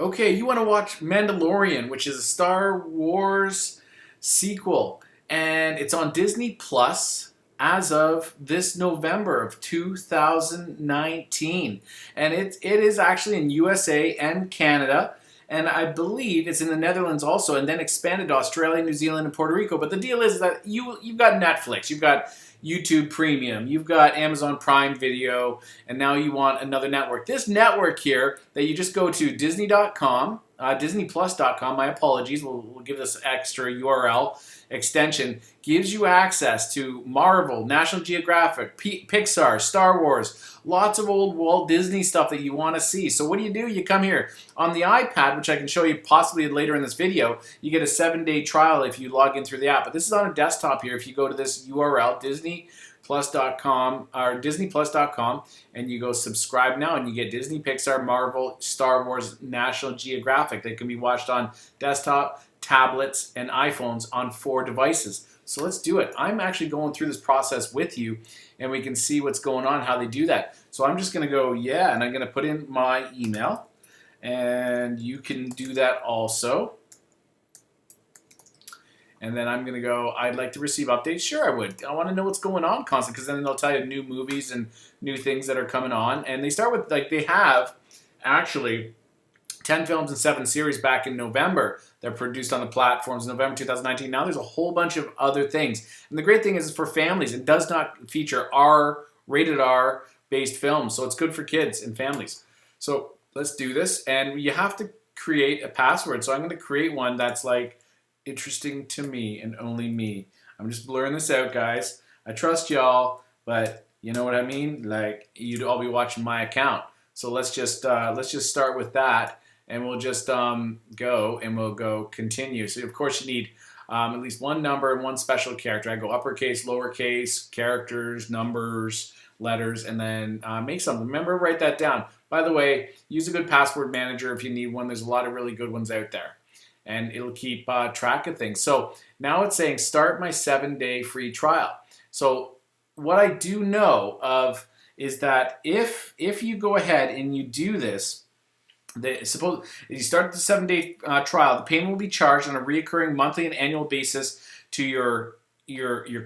Okay, you want to watch Mandalorian, which is a Star Wars sequel, and it's on Disney Plus as of this November of 2019. And it is actually in USA and Canada, and I believe it's in the Netherlands also, and then expanded to Australia, New Zealand, and Puerto Rico. But the deal is that you've got Netflix, you've got YouTube Premium, you've got Amazon Prime Video, and now you want another network. This network here that you just go to Disney.com, DisneyPlus.com, my apologies, we'll give this extra URL extension, gives you access to Marvel, National Geographic, Pixar, Star Wars, lots of old Walt Disney stuff that you want to see. So what do? You come here on the iPad, which I can show you possibly later in this video. You get a 7-day trial if you log in through the app. But this is on a desktop here. If you go to this URL, DisneyPlus.com or DisneyPlus.com, and you go subscribe now, and you get Disney, Pixar, Marvel, Star Wars, National Geographic. They can be watched on desktop, tablets, and iPhones on 4 devices. So let's do it. I'm actually going through this process with you, and we can see what's going on, how they do that. So I'm just going to go, yeah, and I'm going to put in my email, and you can do that also. And then I'm going to go, I'd like to receive updates. Sure, I would. I want to know what's going on constantly, because then they'll tell you new movies and new things that are coming on. And they start with, like, they have actually 10 films and 7 series back in November. They're produced on the platforms in November 2019. Now there's a whole bunch of other things. And the great thing is for families. It does not feature rated R based films. So it's good for kids and families. So let's do this. And you have to create a password. So I'm going to create one that's like interesting to me and only me. I'm just blurring this out, guys. I trust y'all, but you know what I mean? Like, you'd all be watching my account. So let's just start with that. And we'll just go, and we'll go continue. So of course you need at least one number and one special character. I go uppercase, lowercase, characters, numbers, letters, and then make something. Remember, write that down. By the way, use a good password manager if you need one. There's a lot of really good ones out there, and it'll keep track of things. So now it's saying start my 7-day free trial. So what I do know of is that if you go ahead and you do this, suppose you start the 7-day trial, the payment will be charged on a recurring monthly and annual basis to your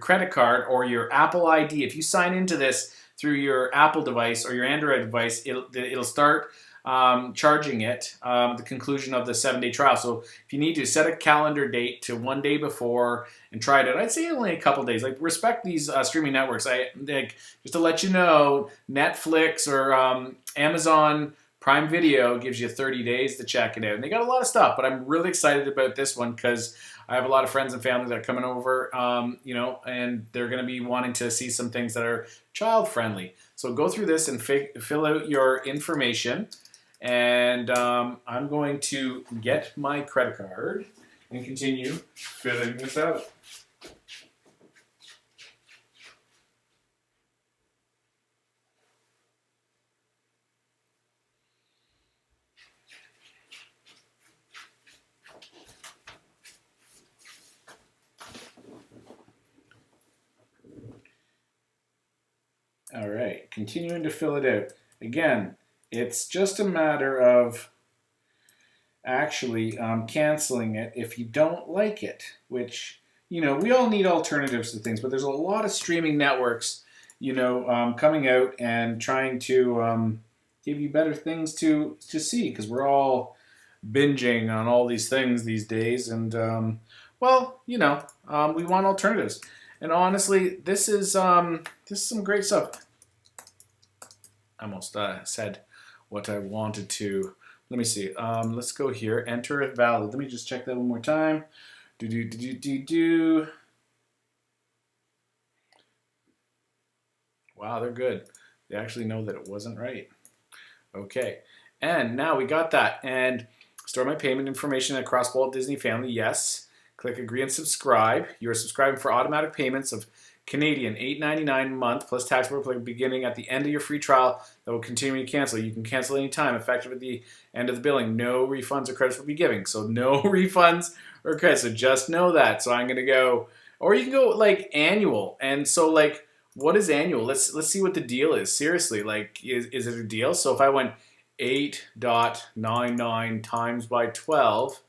credit card or your Apple ID. If you sign into this through your Apple device or your Android device, it'll start charging it at the conclusion of the 7-day trial. So if you need to set a calendar date to 1 day before and try it out, I'd say only a couple days. Like, respect these streaming networks. Just to let you know, Netflix or Amazon Prime Video gives you 30 days to check it out. And they got a lot of stuff, but I'm really excited about this one because I have a lot of friends and family that are coming over, and they're going to be wanting to see some things that are child friendly. So go through this and fill out your information. And I'm going to get my credit card and continue filling this out. All right, continuing to fill it out. Again, it's just a matter of actually canceling it if you don't like it, which, we all need alternatives to things, but there's a lot of streaming networks, coming out and trying to give you better things to see, because we're all binging on all these things these days, and, we want alternatives. And honestly, this is some great stuff. I almost said what I wanted to. Let me see. Let's go here. Enter it valid. Let me just check that one more time. Do. Wow, they're good. They actually know that it wasn't right. Okay. And now we got that. And store my payment information across Walt Disney family. Yes. Click agree and subscribe. You are subscribing for automatic payments of Canadian $8.99 a month plus tax beginning at the end of your free trial that will continue when you cancel. You can cancel anytime, effective at the end of the billing. No refunds or credits will be given. So no refunds or credits. So just know that. So I'm going to go, or you can go like annual. And so what is annual? Let's see what the deal is. Seriously, is it a deal? So if I went 8.99 times by 12,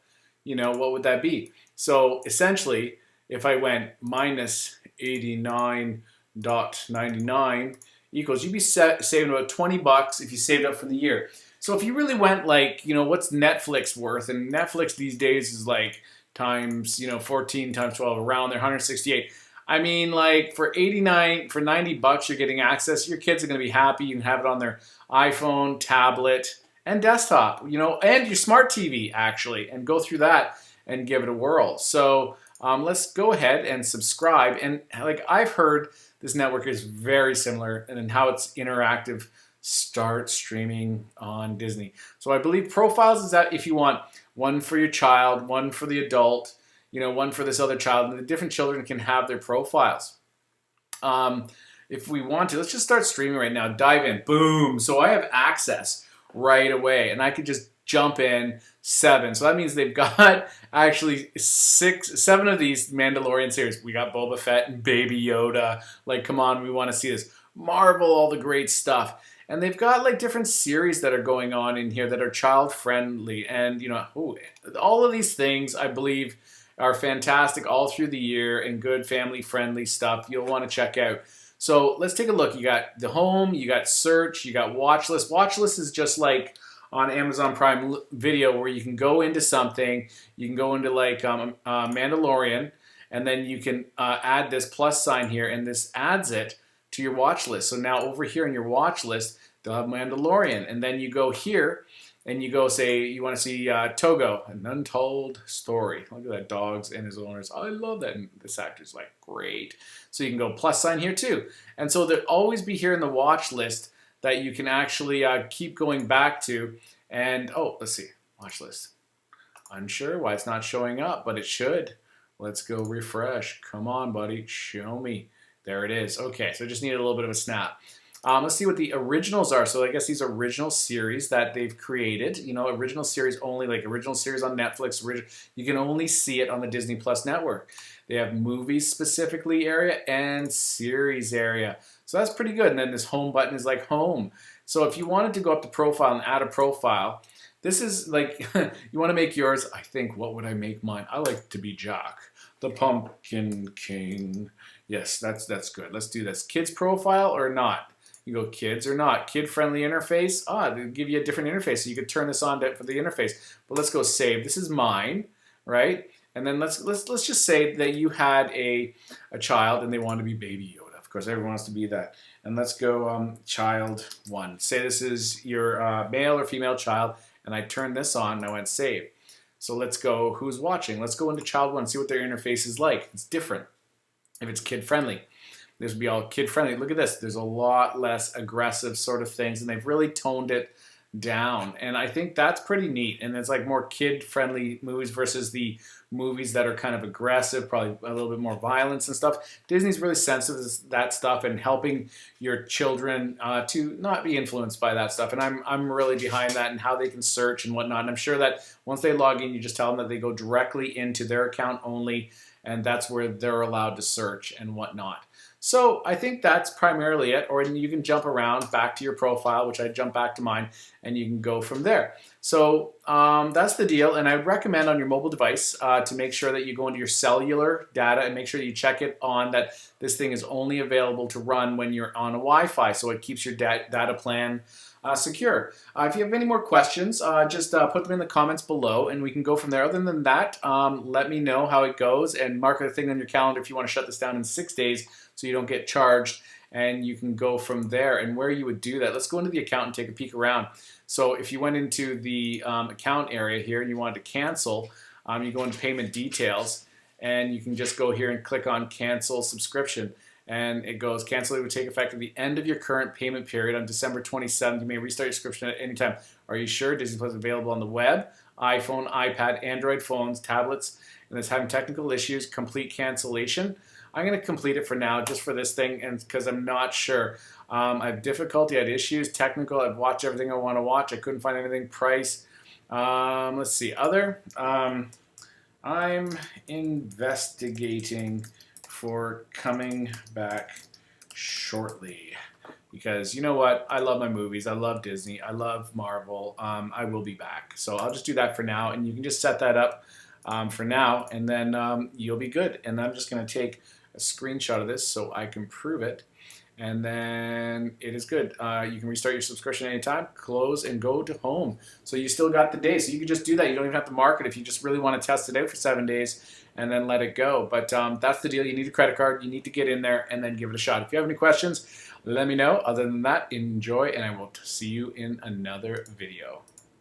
what would that be? So essentially, if I went minus 89.99 equals, you'd be saving about 20 bucks if you saved up for the year. So if you really went like, what's Netflix worth? And Netflix these days is like times, 14 times 12, around there, 168. I mean, like for 90 bucks, you're getting access. Your kids are going to be happy. You can have it on their iPhone, tablet, and desktop, and your smart TV actually, and go through that and give it a whirl. So let's go ahead and subscribe. And like I've heard, this network is very similar in how it's interactive. Start streaming on Disney. So I believe profiles is that if you want one for your child, one for the adult, one for this other child, and the different children can have their profiles. If we want to, let's just start streaming right now. Dive in, boom. So I have access right away, and I could just jump in 7. So that means they've got actually 7 of these Mandalorian series. We got Boba Fett and Baby Yoda. Like, come on, we want to see this. Marvel, all the great stuff. And they've got like different series that are going on in here that are child friendly. And, all of these things, I believe, are fantastic all through the year and good family friendly stuff you'll want to check out. So let's take a look. You got the home, you got search, you got watch list. Watch list is just like on Amazon Prime Video where you can go into something, you can go into like Mandalorian, and then you can add this plus sign here, and this adds it to your watch list. So now over here in your watch list, they'll have Mandalorian, and then you go here and you go say you want to see Togo, An Untold Story. Look at that, dogs and his owners. I love that. And this actor's like great. So you can go plus sign here too. And so there'll always be here in the watch list that you can actually keep going back to. And let's see, watch list. Unsure why it's not showing up, but it should. Let's go refresh. Come on, buddy, show me. There it is. Okay, so just need a little bit of a snap. Let's see what the originals are. So I guess these original series that they've created, original series only, like original series on Netflix, you can only see it on the Disney Plus network. They have movies specifically area and series area. So that's pretty good. And then this home button is like home. So if you wanted to go up to profile and add a profile, this is like, you want to make yours, I think, what would I make mine? I like to be Jack, the Pumpkin King. Yes, that's good. Let's do this. Kids profile or not? You go kids or not. Kid-friendly interface. They give you a different interface, so you could turn this on for the interface. But let's go save. This is mine, right? And then let's just say that you had a child and they wanted to be Baby Yoda. Of course, everyone wants to be that. And let's go child 1. Say this is your male or female child, and I turned this on and I went save. So let's go who's watching. Let's go into child 1 and see what their interface is like. It's different. If it's kid-friendly. This would be all kid-friendly. Look at this. There's a lot less aggressive sort of things, and they've really toned it down. And I think that's pretty neat. And it's like more kid-friendly movies versus the movies that are kind of aggressive, probably a little bit more violence and stuff. Disney's really sensitive to that stuff and helping your children to not be influenced by that stuff. And I'm really behind that and how they can search and whatnot. And I'm sure that once they log in, you just tell them that they go directly into their account only, and that's where they're allowed to search and whatnot. So I think that's primarily it, or you can jump around back to your profile, which I jump back to mine, and you can go from there. So that's the deal, and I recommend on your mobile device to make sure that you go into your cellular data and make sure that you check it on that this thing is only available to run when you're on a Wi-Fi, so it keeps your data plan secure. If you have any more questions, just put them in the comments below and we can go from there. Other than that, let me know how it goes and mark a thing on your calendar if you want to shut this down in 6 days so you don't get charged, and you can go from there. And where you would do that, let's go into the account and take a peek around. So if you went into the account area here and you wanted to cancel, you go into payment details and you can just go here and click on cancel subscription. And it goes, cancel it would take effect at the end of your current payment period on December 27th. You may restart your subscription at any time. Are you sure? Disney Plus is available on the web, iPhone, iPad, Android phones, tablets, and it's having technical issues. Complete cancellation. I'm going to complete it for now, just for this thing, and because I'm not sure. I have difficulty, I had issues, technical. I've watched everything I want to watch. I couldn't find anything. Price. Let's see. Other. I'm investigating for coming back shortly. because you know what? I love my movies. I love Disney. I love Marvel. I will be back. So I'll just do that for now, and you can just set that up for now, and then you'll be good. And I'm just going to take a screenshot of this so I can prove it. And then it is good. You can restart your subscription anytime, close, and go to home. So you still got the day. So you can just do that. You don't even have to mark it if you just really want to test it out for 7 days and then let it go. But that's the deal. You need a credit card. You need to get in there and then give it a shot. If you have any questions, let me know. Other than that, enjoy, and I will see you in another video.